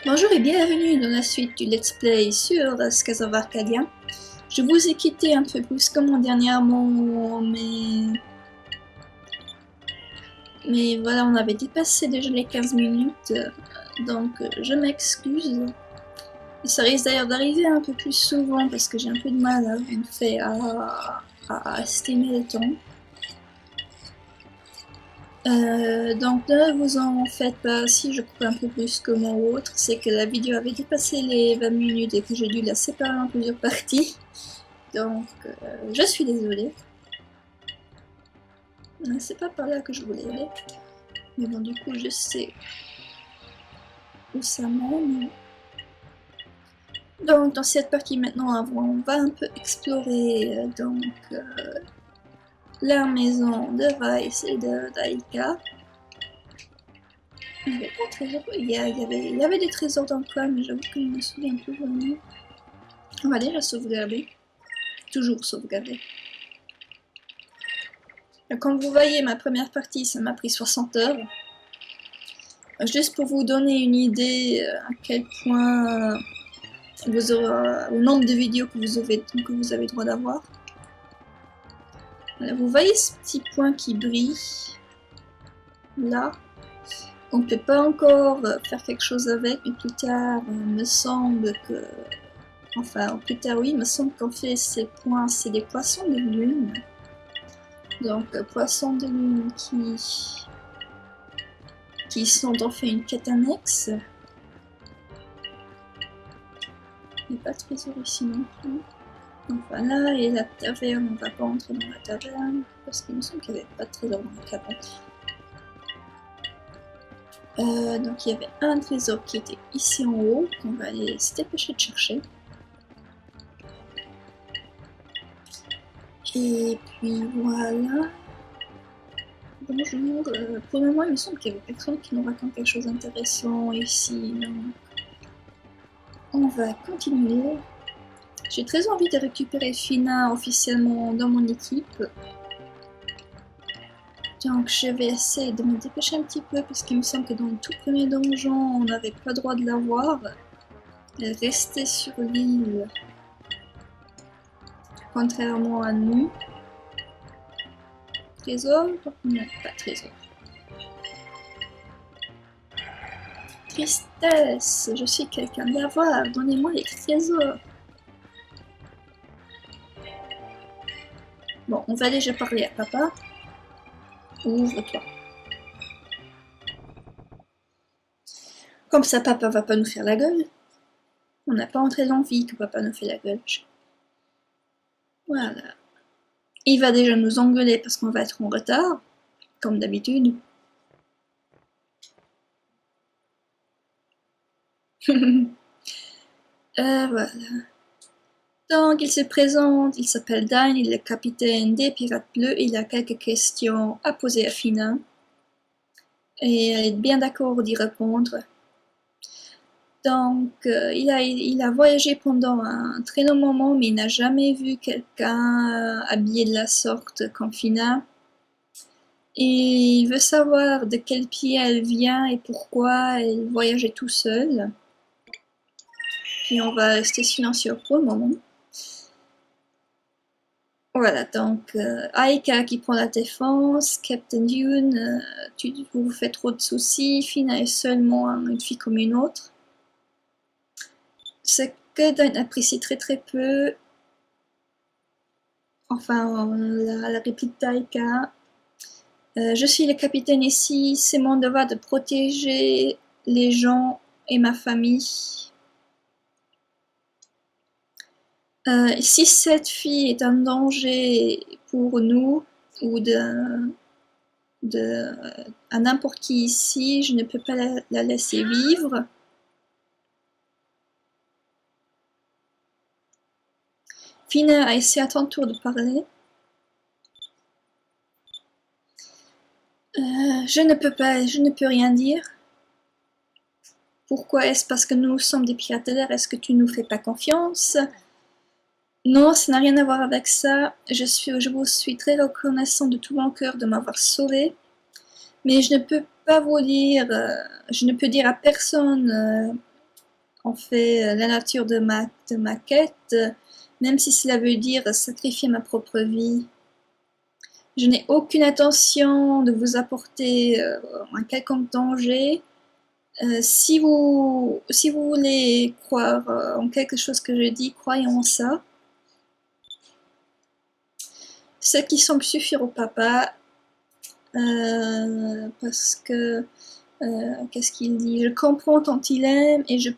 Bonjour et bienvenue dans la suite du Let's Play sur Skies of Arcadia. Je vous ai quitté un peu plus que dernièrement, mais voilà, on avait dépassé déjà les 15 minutes, donc je m'excuse. Et ça risque d'ailleurs d'arriver un peu plus souvent parce que j'ai un peu de mal à estimer le temps. Donc ne vous en faites pas si je coupe un peu plus que moi ou autre, c'est que la vidéo avait dépassé les 20 minutes et que j'ai dû la séparer en plusieurs parties. Donc je suis désolée. C'est pas par là que je voulais aller. Mais bon, du coup je sais où ça mène. Donc dans cette partie maintenant, on va un peu explorer la maison de Rice et d'Aika. Il y avait pas de trésor. Il y avait des trésors dans le coin, mais j'avoue que je me souviens plus vraiment. On va déjà sauvegarder. Toujours sauvegarder. Comme vous voyez, ma première partie, ça m'a pris 60 heures. Juste pour vous donner une idée à quel point vous aurez, le nombre de vidéos que vous avez droit d'avoir. Vous voyez ce petit point qui brille là. On ne peut pas encore faire quelque chose avec, mais plus tard, me semble que... Enfin, plus tard, oui, il me semble qu'en fait, ces points, c'est des poissons de lune. Donc, poissons de lune qui sont en fait une quête annexe. Il n'y a pas de trésor ici non plus. Donc voilà, et la taverne, on va pas entrer dans la taverne, parce qu'il me semble qu'il n'y avait pas de trésor dans la taverne. Donc il y avait un trésor qui était ici en haut, qu'on va aller se dépêcher de chercher. Et puis voilà. Bonjour, pour le moment il me semble qu'il y avait personne qui nous raconte quelque chose d'intéressant ici, donc on va continuer. J'ai très envie de récupérer Fina officiellement dans mon équipe. Donc je vais essayer de me dépêcher un petit peu parce qu'il me semble que dans le tout premier donjon on n'avait pas le droit de la voir. Elle restait sur l'île, contrairement à nous. Trésor? Non, pas trésor. Tristesse, je suis quelqu'un d'avoir, donnez-moi les trésors. Bon, on va déjà parler à papa. Ouvre-toi. Comme ça, papa va pas nous faire la gueule. On n'a pas entré l'envie que papa nous fait la gueule. Voilà. Il va déjà nous engueuler parce qu'on va être en retard, comme d'habitude. Voilà. Donc, il se présente, il s'appelle Dine, il est le capitaine des Pirates Bleus, il a quelques questions à poser à Fina. Et elle est bien d'accord d'y répondre. Donc, il a voyagé pendant un très long moment, mais il n'a jamais vu quelqu'un habillé de la sorte comme Fina. Et il veut savoir de quel pied elle vient et pourquoi elle voyageait tout seule. Puis on va rester silencieux pour le moment. Voilà, donc Aika qui prend la défense, Captain Dune, vous vous faites trop de soucis, Fina est seulement une fille comme une autre. Ce que Dune apprécie très très peu, enfin la réplique d'Aika, je suis le capitaine ici, c'est mon devoir de protéger les gens et ma famille. Si cette fille est un danger pour nous ou à n'importe qui ici, je ne peux pas la laisser vivre. Fina a essayé à ton tour de parler. Je ne peux rien dire. Pourquoi est-ce parce que nous sommes des pirates de l'air? Est-ce que tu nous fais pas confiance? Non, ça n'a rien à voir avec ça. Je vous suis très reconnaissant de tout mon cœur de m'avoir sauvé. Mais je ne peux pas vous dire, je ne peux dire à personne en fait la nature de ma quête, même si cela veut dire sacrifier ma propre vie. Je n'ai aucune intention de vous apporter un quelconque danger. Si vous voulez croire en quelque chose que je dis, croyez en ça. Ce qui semble suffire au papa, parce que qu'est-ce qu'il dit? Je comprends tant il aime et je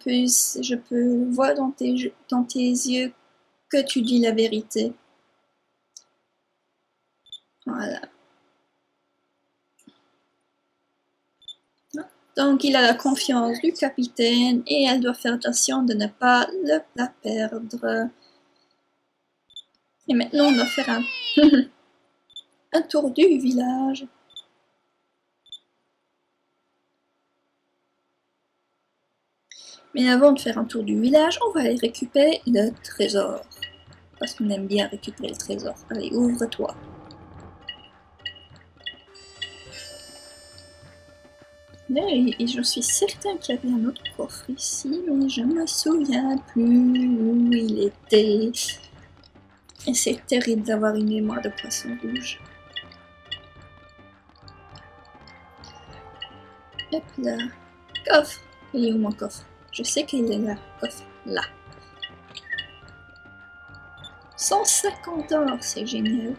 peux voir dans tes yeux que tu dis la vérité. Voilà. Donc il a la confiance du capitaine et elle doit faire attention de ne pas la perdre. Et maintenant on va faire un tour du village. Mais avant de faire un tour du village, on va aller récupérer le trésor. Parce qu'on aime bien récupérer le trésor. Allez, ouvre-toi. Et je suis certain qu'il y avait un autre coffre ici, mais je ne me souviens plus où il était. Et c'est terrible d'avoir une mémoire de poisson rouge. Hop là. Coffre. Il est où mon coffre? Je sais qu'il est là. Coffre. Là. 150 or, c'est génial.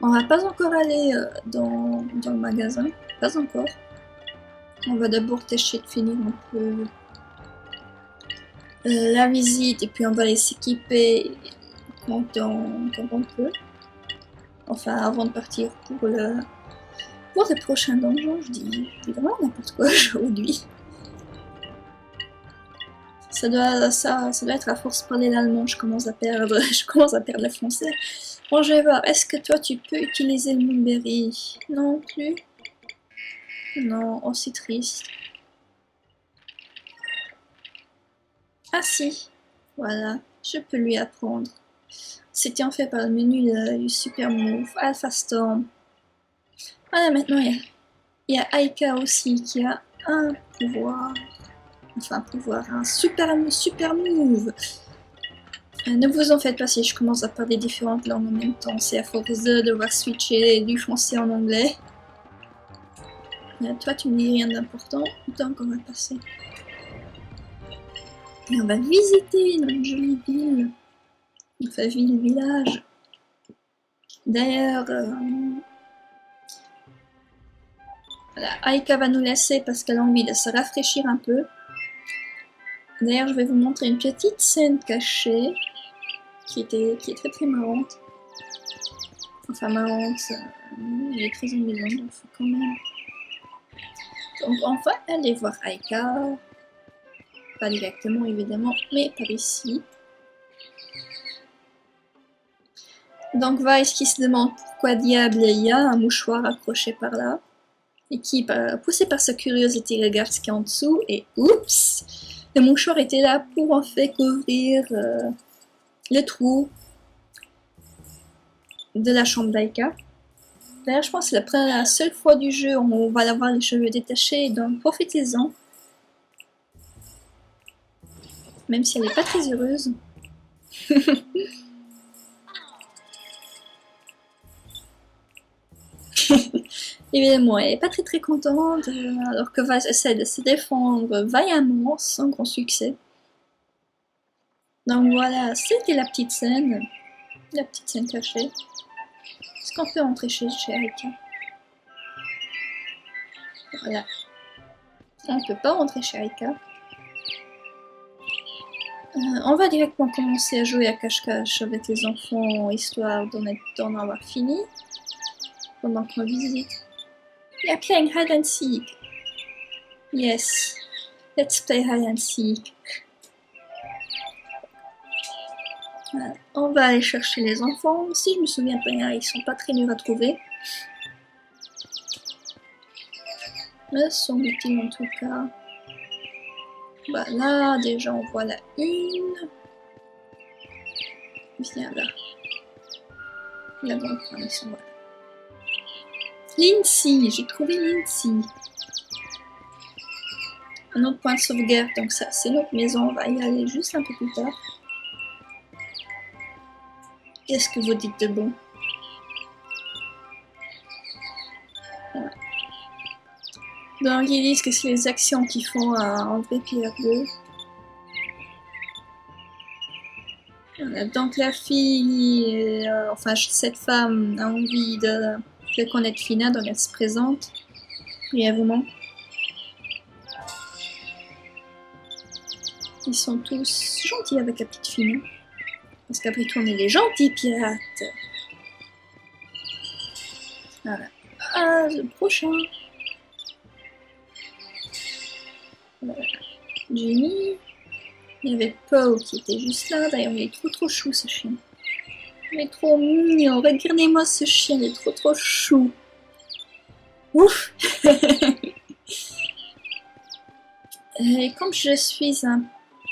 On va pas encore aller dans le magasin. Pas encore. On va d'abord tâcher de finir un peu la visite et puis on va aller s'équiper quand on peut. Enfin, avant de partir pour le prochain donjon, je dis vraiment n'importe quoi aujourd'hui. Ça doit être à force de parler l'allemand, je commence à perdre le français. Bon, je vais voir, est-ce que toi tu peux utiliser le Moonberry? Non plus? Non, oh c'est triste. Ah si, voilà, je peux lui apprendre. C'était en fait par le menu du Super Move, Alpha Storm. Voilà, maintenant il y a Aika aussi qui a un pouvoir. Enfin, un pouvoir, un super move. Ne vous en faites pas si je commence à parler différentes langues en même temps. C'est à force de devoir switcher du français en anglais. Toi, tu me dis rien d'important. Donc, on va passer. Et on va visiter notre jolie ville. Enfin, village. D'ailleurs, voilà, Aika va nous laisser parce qu'elle a envie de se rafraîchir un peu. D'ailleurs, je vais vous montrer une petite scène cachée qui est très très marrante. Enfin, marrante, elle est très amusante, donc faut quand même. Donc, on va aller voir Aika. Pas directement, évidemment, mais par ici. Donc, Vice qui se demande pourquoi diable il y a un mouchoir accroché par là. Et qui, poussé par sa curiosité, regarde ce qu'il y a en dessous. Et oups! Le mouchoir était là pour en fait couvrir le trou de la chambre d'Aika. D'ailleurs, je pense que c'est la seule fois du jeu où on va avoir les cheveux détachés, donc profitez-en. Même si elle n'est pas très heureuse. Évidemment, elle n'est pas très très contente, alors que Vice essaie de se défendre vaillamment, sans grand succès. Donc voilà, c'était la petite scène cachée. Est-ce qu'on peut entrer chez Aika? Voilà. On ne peut pas rentrer chez Aika. On va directement commencer à jouer à cache-cache avec les enfants, histoire d'en avoir fini. Pendant qu'on visite. We are playing hide and seek. Yes. Let's play hide and seek. Voilà. On va aller chercher les enfants. Si je me souviens bien, ils sont pas très durs à trouver. Là, sont-ils en tout cas? Bah là, déjà on voit la une. Viens là. La grande ils sont là. Lindsay, j'ai trouvé Lindsay. un autre point de sauvegarde. Donc ça, c'est notre maison. On va y aller juste un peu plus tard. Qu'est-ce que vous dites de bon? Voilà. Donc ils disent que c'est les actions qui font enlever Pierre 2. Voilà. Donc la fille, enfin cette femme a envie de connaître Fina, donc elle se présente brièvement. Ils sont tous gentils avec la petite Fina. Parce qu'après tout, on est les gentils pirates. Voilà. Ah, le prochain. Voilà. Jenny. Il y avait Poe qui était juste là. D'ailleurs, il est trop chou ce chien. Il est trop mignon. Regardez-moi ce chien, il est trop chou. Ouf. Et comme je suis un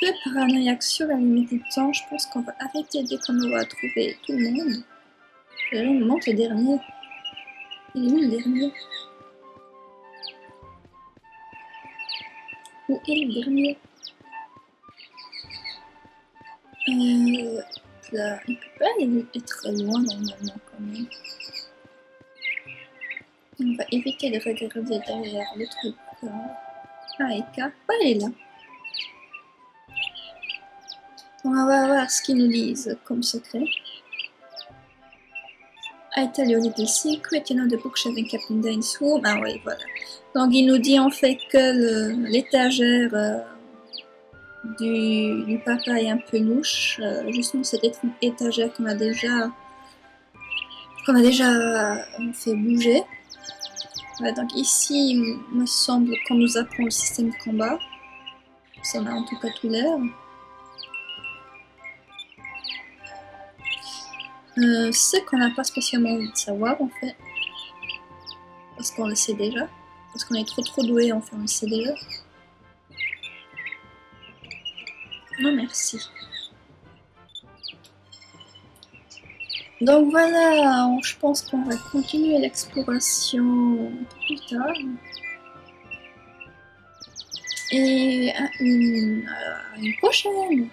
peu paranoïaque sur la limite du temps, je pense qu'on va arrêter dès qu'on aura trouvé tout le monde. Là, on me manque le dernier. Il est où le dernier? Où est le dernier? Là, il peut pas être loin normalement quand même. On va éviter de regarder derrière le truc. Ah, Eka. Ouais, elle est là. On va voir ce qu'ils nous disent comme secret. I tell you a little secret, you know the bookshelf in Captain Dane's room. Ah oui, voilà. Donc il nous dit en fait que l'étagère du papa est un peu louche. Justement cette étagère qu'on a déjà fait bouger. Voilà, donc ici, il me semble qu'on nous apprend le système de combat. Ça en a en tout cas tout l'air. Ce qu'on n'a pas spécialement envie de savoir en fait. Parce qu'on le sait déjà. Parce qu'on est trop doué, en fait, on le sait déjà. Non merci. Donc voilà, je pense qu'on va continuer l'exploration plus tard. Et à une prochaine.